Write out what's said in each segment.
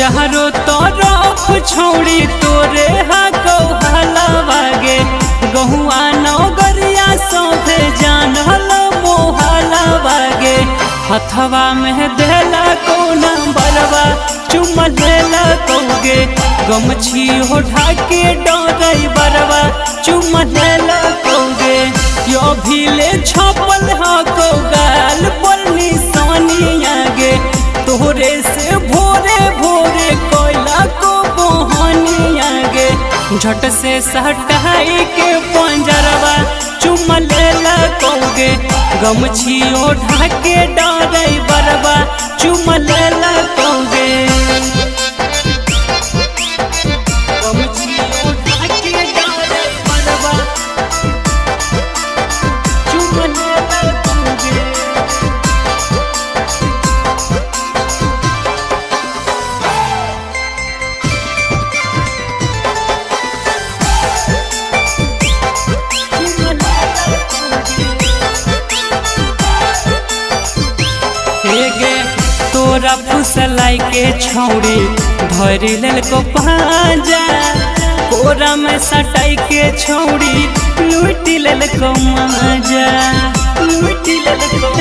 चारों तरफ छौड़ी तोरे हाको हलावागे गहुआ नौगरिया सौभे जानल मोहलावागे हथवा में देला कोना बरवा चुम लेला कौगे गमछी हो ढाके डोरई बरवा चुम लेला कौगे यो भीले छपल हाको गाल पर निशानी आगे तोहरे से भोरे भोरे कोयला को बहानी आगे झट से सटाई के पंजरवा चुम लेला कौगे गमछी ओढ़ा के डरई बरवा चुम लेला कौगे गमछी ओढ़ा के डरई बरवा चुम लेला कौगे तोरा फुसलाई के छौड़ी धरी लेल को पाजा कोरा में सटाई के छौड़ी लूटी लेल को माजा लूटी लेल को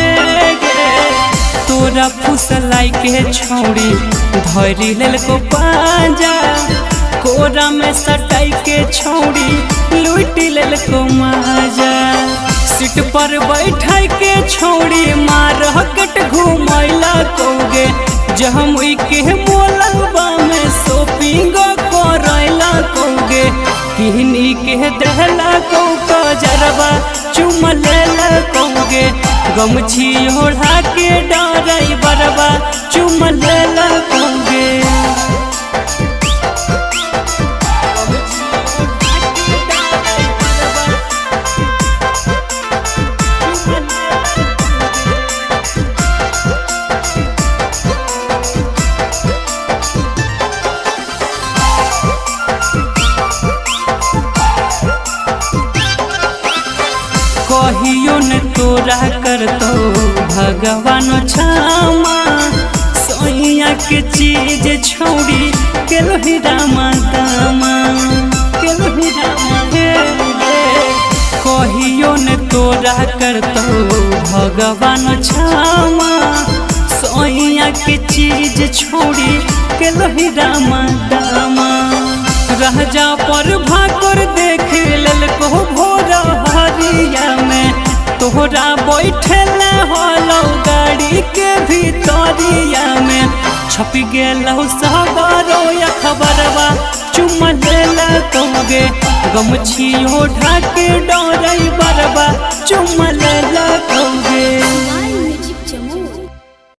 तोरा फुसलाई के छौड़ी धरी लेल को पाजा कोरा में सटाई के छौड़ी लूटी लेल को माजा सीट पर बैठा के छौड़ी मार्केट घुमैला कौगे जमुई के मोलबा में शॉपिंग करैला कौगे किहनी के दहला कौ कजरवा चुम लेला कौगे गमछी ओढ़ा के डरई बरवा चुम लेला कौगे कहियो न तोरा करतो भगवान क्षमा सोइया के चीज छोड़ी केलोही रामा दामा केलोही रामा कहियो न तोरा करतो भगवान क्षमा सोइया के चीज छोड़ी केलोही रामा दामा राजा पर भाकर देख लेल को भोरा हरिया में तोहरा बैठल हलो गाड़ी के भीतरिया में छप गेलौ सगरो अखबरवा चुम लेला कौगे गमछी ओढ़ा के डरई बरवा चुम लेला कौगे।